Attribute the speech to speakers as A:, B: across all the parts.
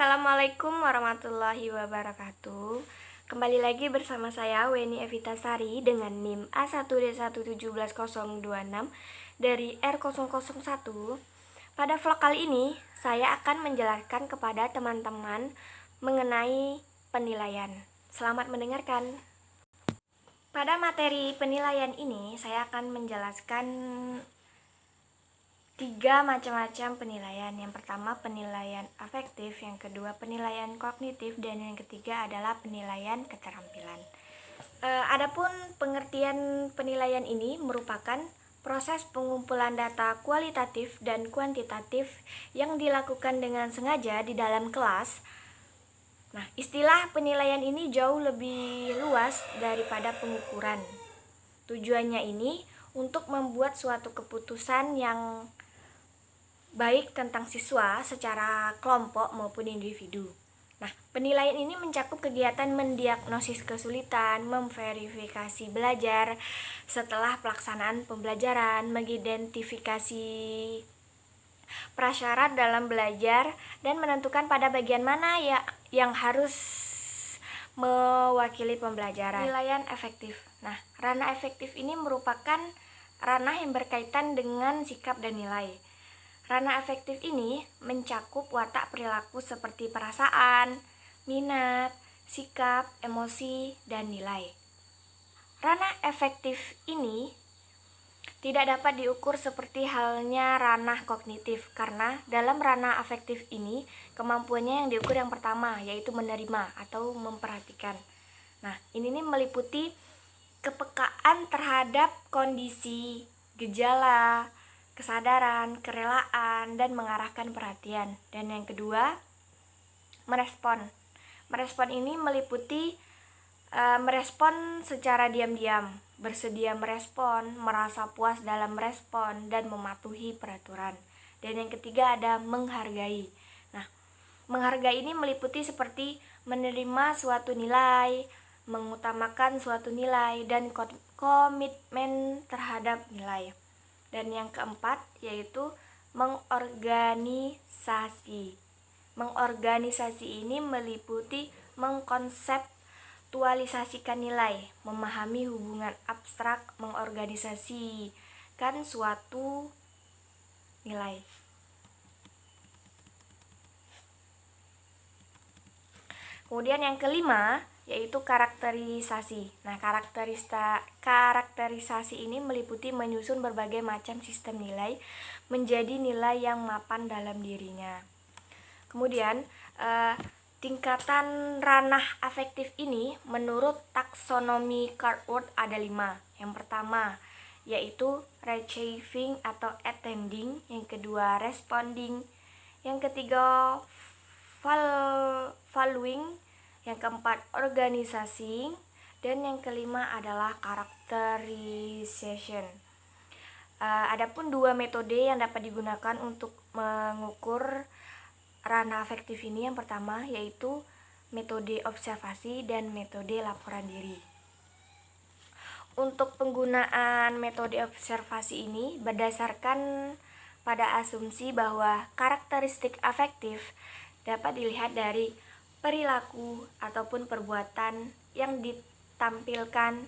A: Assalamualaikum warahmatullahi wabarakatuh. Kembali lagi bersama saya Weni Evita Sari dengan NIM A1D1171026 dari R001. Pada vlog kali ini saya akan menjelaskan kepada teman-teman mengenai penilaian. Selamat mendengarkan. Pada materi penilaian ini saya akan menjelaskan 3 macam-macam penilaian. Yang pertama penilaian afektif, yang kedua penilaian kognitif, dan yang ketiga adalah penilaian keterampilan. Adapun pengertian penilaian ini merupakan proses pengumpulan data kualitatif dan kuantitatif yang dilakukan dengan sengaja di dalam kelas. Nah, istilah penilaian ini jauh lebih luas daripada pengukuran. Tujuannya ini untuk membuat suatu keputusan yang baik tentang siswa secara kelompok maupun individu. Nah, penilaian ini mencakup kegiatan mendiagnosis kesulitan, memverifikasi belajar setelah pelaksanaan pembelajaran, mengidentifikasi prasyarat dalam belajar, dan menentukan pada bagian mana yang harus mewakili pembelajaran. Penilaian efektif. Nah, ranah efektif ini merupakan ranah yang berkaitan dengan sikap dan nilai. Ranah efektif ini mencakup watak perilaku seperti perasaan, minat, sikap, emosi, dan nilai. Ranah efektif ini tidak dapat diukur seperti halnya ranah kognitif, karena dalam ranah afektif ini kemampuannya yang diukur yang pertama, yaitu menerima atau memperhatikan. Nah, ini meliputi kepekaan terhadap kondisi, gejala, kesadaran, kerelaan, dan mengarahkan perhatian. Dan yang kedua, merespon. Merespon ini meliputi merespon secara diam-diam, bersedia merespon, merasa puas dalam merespon, dan mematuhi peraturan. Dan yang ketiga ada menghargai. Nah, menghargai ini meliputi seperti menerima suatu nilai, mengutamakan suatu nilai, dan komitmen terhadap nilai. Dan yang keempat yaitu mengorganisasi. Mengorganisasi ini meliputi mengkonseptualisasikan nilai, memahami hubungan abstrak, mengorganisasikan suatu nilai. Kemudian yang kelima yaitu karakterisasi. Nah, karakterisasi ini meliputi menyusun berbagai macam sistem nilai menjadi nilai yang mapan dalam dirinya. Kemudian tingkatan ranah afektif ini menurut taksonomi Cartwright ada 5. Yang pertama yaitu receiving atau attending, yang kedua responding, yang ketiga following, yang keempat organisasi, dan yang kelima adalah characterization. Adapun 2 metode yang dapat digunakan untuk mengukur ranah afektif ini, yang pertama yaitu metode observasi dan metode laporan diri. Untuk penggunaan metode observasi ini berdasarkan pada asumsi bahwa karakteristik afektif dapat dilihat dari perilaku ataupun perbuatan yang ditampilkan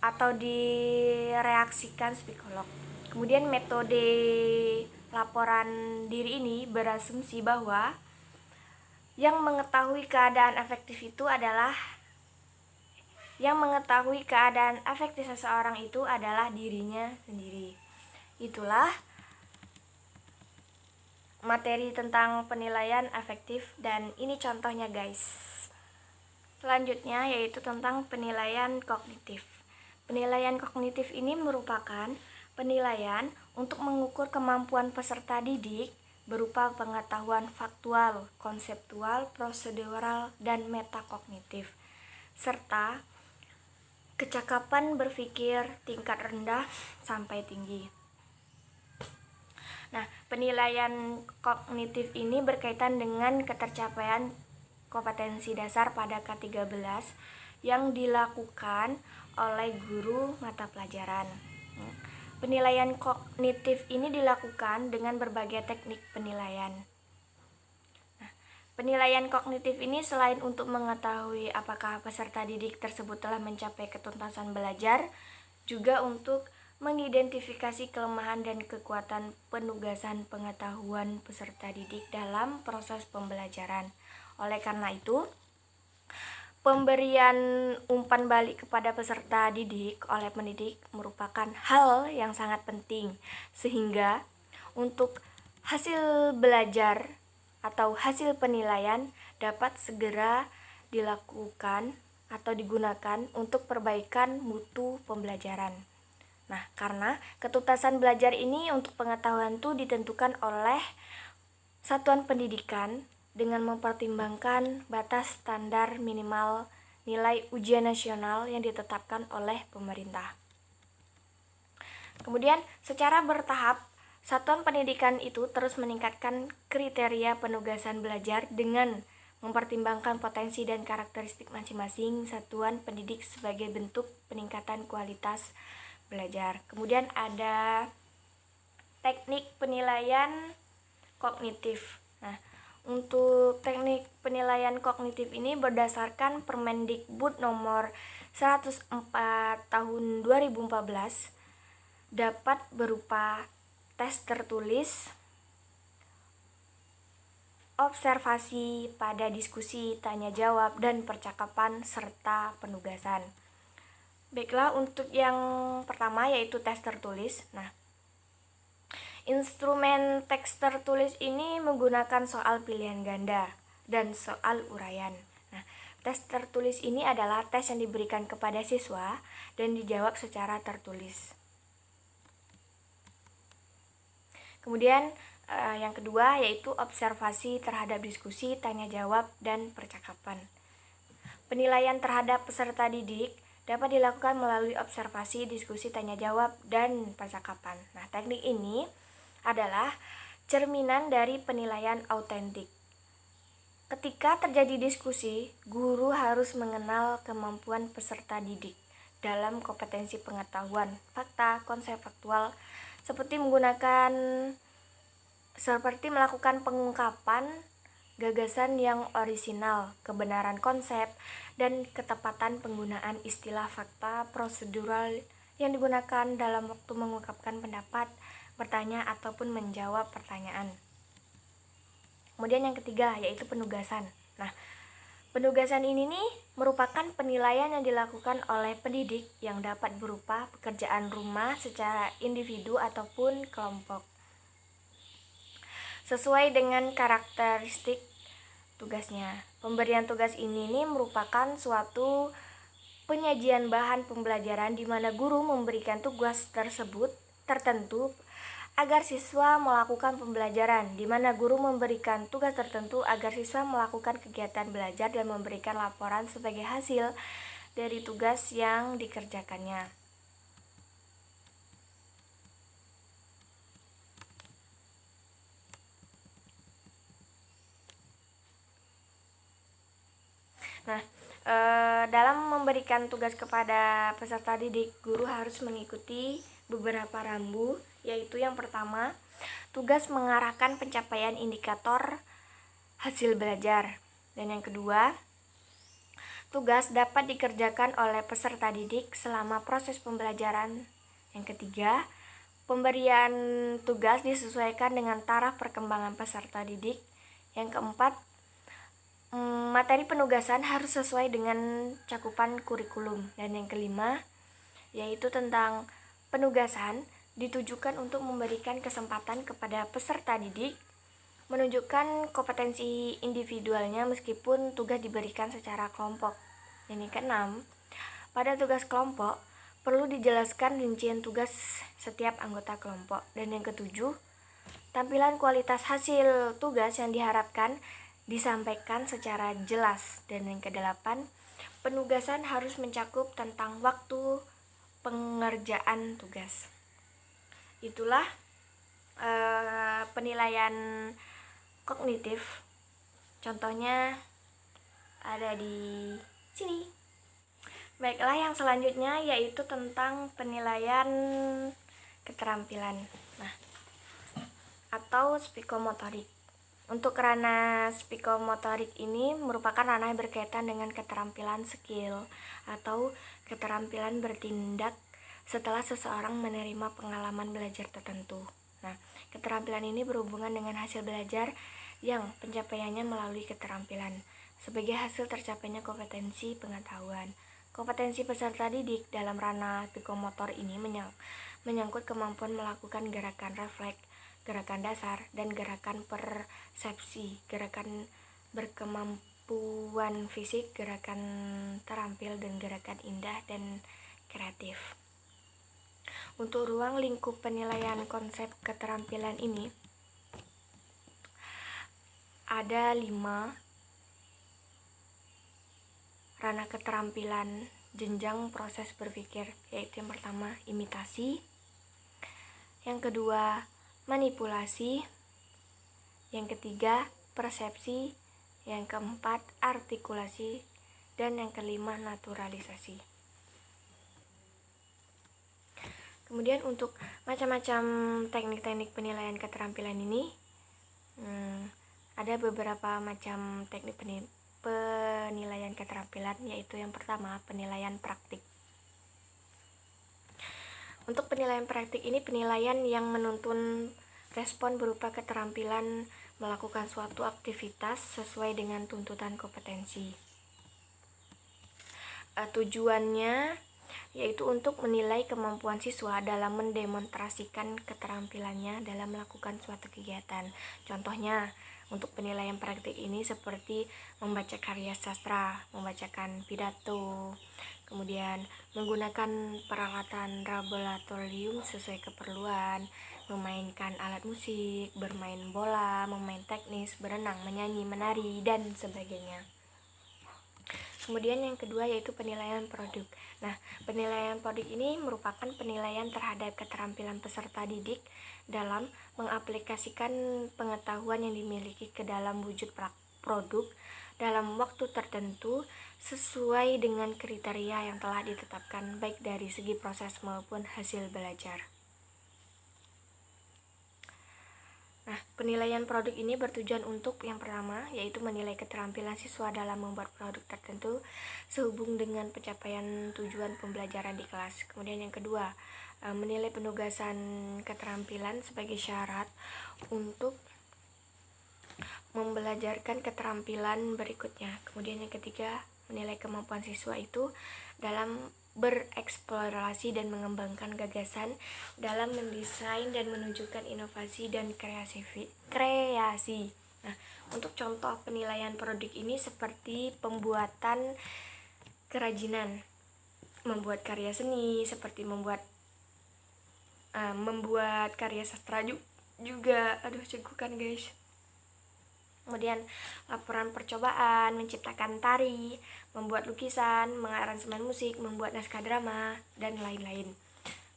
A: atau direaksikan psikolog. Kemudian metode laporan diri ini berasumsi bahwa yang mengetahui keadaan afektif seseorang itu adalah dirinya sendiri. Itulah materi tentang penilaian afektif, dan ini contohnya guys. Selanjutnya yaitu tentang penilaian kognitif. Penilaian kognitif ini merupakan penilaian untuk mengukur kemampuan peserta didik berupa pengetahuan faktual, konseptual, prosedural, dan metakognitif, serta kecakapan berpikir tingkat rendah sampai tinggi. Nah, penilaian kognitif ini berkaitan dengan ketercapaian kompetensi dasar pada K13 yang dilakukan oleh guru mata pelajaran. Penilaian kognitif ini dilakukan dengan berbagai teknik penilaian. Nah, Penilaian kognitif ini selain untuk mengetahui apakah peserta didik tersebut telah mencapai ketuntasan belajar, juga untuk mengidentifikasi kelemahan dan kekuatan penugasan pengetahuan peserta didik dalam proses pembelajaran. Oleh karena itu, pemberian umpan balik kepada peserta didik oleh pendidik merupakan hal yang sangat penting, sehingga untuk hasil belajar atau hasil penilaian dapat segera dilakukan atau digunakan untuk perbaikan mutu pembelajaran. Nah, karena ketuntasan belajar ini untuk pengetahuan itu ditentukan oleh satuan pendidikan dengan mempertimbangkan batas standar minimal nilai ujian nasional yang ditetapkan oleh pemerintah. Kemudian, secara bertahap, satuan pendidikan itu terus meningkatkan kriteria penugasan belajar dengan mempertimbangkan potensi dan karakteristik masing-masing satuan pendidik sebagai bentuk peningkatan kualitas belajar. Kemudian ada teknik penilaian kognitif. Nah, untuk teknik penilaian kognitif ini berdasarkan Permendikbud nomor 104 tahun 2014 dapat berupa tes tertulis, observasi pada diskusi, tanya jawab, dan percakapan, serta penugasan. Baiklah, untuk yang pertama yaitu tes tertulis. Nah, instrumen tes tertulis ini menggunakan soal pilihan ganda dan soal uraian. Nah, tes tertulis ini adalah tes yang diberikan kepada siswa dan dijawab secara tertulis. Kemudian yang kedua yaitu observasi terhadap diskusi, tanya jawab, dan percakapan. Penilaian terhadap peserta didik dapat dilakukan melalui observasi, diskusi, tanya jawab, dan percakapan. Nah, teknik ini adalah cerminan dari penilaian autentik. Ketika terjadi diskusi, guru harus mengenal kemampuan peserta didik dalam kompetensi pengetahuan, fakta, konsep faktual, seperti melakukan pengungkapan gagasan yang orisinal, kebenaran konsep, dan ketepatan penggunaan istilah fakta prosedural yang digunakan dalam waktu mengungkapkan pendapat, bertanya, ataupun menjawab pertanyaan. Kemudian yang ketiga yaitu penugasan. Nah, penugasan ini merupakan penilaian yang dilakukan oleh pendidik yang dapat berupa pekerjaan rumah secara individu ataupun kelompok. Sesuai dengan karakteristik tugasnya. Pemberian tugas ini merupakan suatu penyajian bahan pembelajaran di mana guru memberikan tugas tersebut tertentu agar siswa melakukan pembelajaran, di mana guru memberikan tugas tertentu agar siswa melakukan kegiatan belajar dan memberikan laporan sebagai hasil dari tugas yang dikerjakannya. Nah, dalam memberikan tugas kepada peserta didik, guru harus mengikuti beberapa rambu, yaitu yang pertama, tugas mengarahkan pencapaian indikator hasil belajar. Dan yang kedua, tugas dapat dikerjakan oleh peserta didik selama proses pembelajaran. Yang ketiga, pemberian tugas disesuaikan dengan taraf perkembangan peserta didik. Yang keempat, materi penugasan harus sesuai dengan cakupan kurikulum. Dan yang kelima, yaitu tentang penugasan ditujukan untuk memberikan kesempatan kepada peserta didik menunjukkan kompetensi individualnya meskipun tugas diberikan secara kelompok. Yang keenam, pada tugas kelompok perlu dijelaskan rincian tugas setiap anggota kelompok. Dan yang ketujuh, tampilan kualitas hasil tugas yang diharapkan disampaikan secara jelas. Dan yang kedelapan, penugasan harus mencakup tentang waktu pengerjaan tugas. Itulah penilaian kognitif. Contohnya ada di sini. Baiklah, yang selanjutnya yaitu tentang penilaian keterampilan. Nah, atau psikomotorik. Untuk ranah psikomotorik ini merupakan ranah yang berkaitan dengan keterampilan skill atau keterampilan bertindak setelah seseorang menerima pengalaman belajar tertentu. Nah, keterampilan ini berhubungan dengan hasil belajar yang pencapaiannya melalui keterampilan sebagai hasil tercapainya kompetensi pengetahuan. Kompetensi peserta didik dalam ranah psikomotor ini menyangkut kemampuan melakukan gerakan refleks, gerakan dasar, dan gerakan persepsi, gerakan berkemampuan fisik, gerakan terampil, dan gerakan indah dan kreatif. Untuk ruang lingkup penilaian konsep keterampilan ini ada 5 ranah keterampilan jenjang proses berpikir, yaitu yang pertama imitasi, yang kedua manipulasi, yang ketiga persepsi, yang keempat artikulasi, dan yang kelima naturalisasi. Kemudian untuk macam-macam teknik-teknik penilaian keterampilan ini ada beberapa macam teknik penilaian keterampilan, yaitu yang pertama penilaian praktik. Untuk penilaian praktik ini penilaian yang menuntun respon berupa keterampilan melakukan suatu aktivitas sesuai dengan tuntutan kompetensi. Tujuannya yaitu untuk menilai kemampuan siswa dalam mendemonstrasikan keterampilannya dalam melakukan suatu kegiatan. Contohnya, untuk penilaian praktik ini seperti membaca karya sastra, membacakan pidato, kemudian menggunakan peralatan laboratorium sesuai keperluan, memainkan alat musik, bermain bola, memain teknis, berenang, menyanyi, menari, dan sebagainya. Kemudian yang kedua yaitu penilaian produk. Nah, penilaian produk ini merupakan penilaian terhadap keterampilan peserta didik dalam mengaplikasikan pengetahuan yang dimiliki ke dalam wujud produk dalam waktu tertentu sesuai dengan kriteria yang telah ditetapkan baik dari segi proses maupun hasil belajar. Nah, penilaian produk ini bertujuan untuk yang pertama, yaitu menilai keterampilan siswa dalam membuat produk tertentu sehubung dengan pencapaian tujuan pembelajaran di kelas. Kemudian yang kedua, menilai penugasan keterampilan sebagai syarat untuk membelajarkan keterampilan berikutnya. Kemudian yang ketiga, menilai kemampuan siswa itu dalam bereksplorasi dan mengembangkan gagasan dalam mendesain dan menunjukkan inovasi dan kreasi. Nah, untuk contoh penilaian produk ini seperti pembuatan kerajinan, membuat karya seni, seperti membuat karya sastra juga. Aduh, cegukan guys. Kemudian laporan percobaan, menciptakan tari, membuat lukisan, mengaransemen musik, membuat naskah drama, dan lain-lain.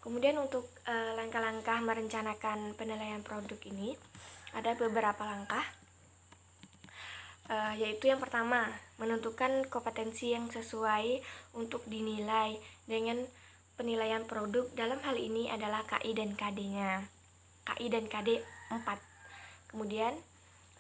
A: Kemudian untuk langkah-langkah merencanakan penilaian produk ini ada beberapa langkah, yaitu yang pertama, menentukan kompetensi yang sesuai untuk dinilai dengan penilaian produk. Dalam hal ini adalah KI dan KD-nya. KI dan KD 4. Kemudian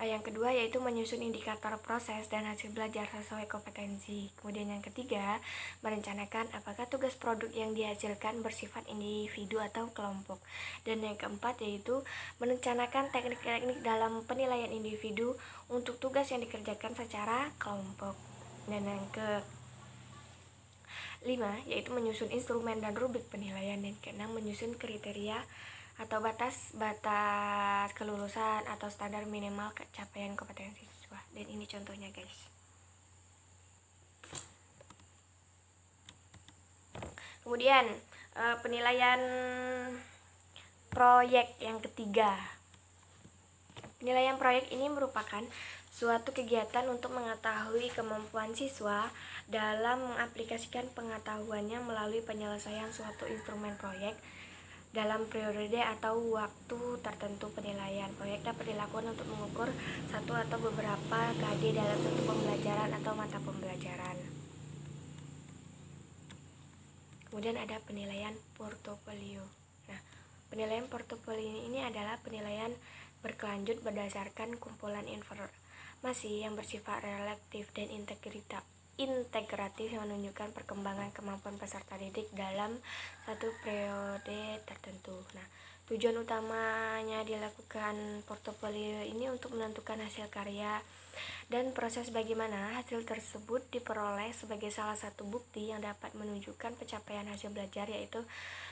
A: yang kedua yaitu menyusun indikator proses dan hasil belajar sesuai kompetensi. Kemudian yang ketiga, merencanakan apakah tugas produk yang dihasilkan bersifat individu atau kelompok. Dan yang keempat yaitu merencanakan teknik-teknik dalam penilaian individu untuk tugas yang dikerjakan secara kelompok. Dan yang kelima yaitu menyusun instrumen dan rubrik penilaian. Dan keenam, menyusun kriteria atau batas kelulusan atau standar minimal capaian kompetensi siswa. Dan ini contohnya guys. Kemudian penilaian proyek yang ketiga. Penilaian proyek ini merupakan suatu kegiatan untuk mengetahui kemampuan siswa dalam mengaplikasikan pengetahuannya melalui penyelesaian suatu instrumen proyek dalam periode atau waktu tertentu. Penilaian proyek dapat dilakukan untuk mengukur satu atau beberapa KD dalam satu pembelajaran atau mata pembelajaran. Kemudian ada penilaian portofolio. Nah, penilaian portofolio ini adalah penilaian berkelanjut berdasarkan kumpulan informasi yang bersifat relatif dan integratif yang menunjukkan perkembangan kemampuan peserta didik dalam satu periode tertentu. Nah, tujuan utamanya dilakukan portofolio ini untuk menentukan hasil karya dan proses bagaimana hasil tersebut diperoleh sebagai salah satu bukti yang dapat menunjukkan pencapaian hasil belajar, yaitu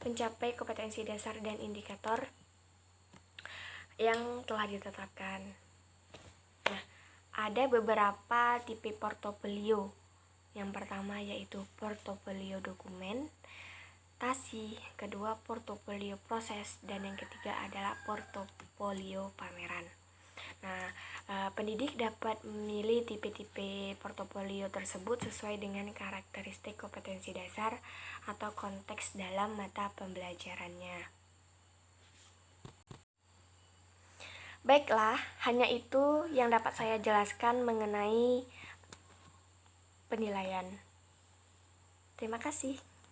A: mencapai kompetensi dasar dan indikator yang telah ditetapkan. Nah, ada beberapa tipe portofolio. Yang pertama yaitu portofolio dokumentasi, kedua portofolio proses, dan yang ketiga adalah portofolio pameran. Nah, pendidik dapat memilih tipe-tipe portofolio tersebut sesuai dengan karakteristik kompetensi dasar atau konteks dalam mata pembelajarannya. Baiklah, hanya itu yang dapat saya jelaskan mengenai penilaian. Terima kasih.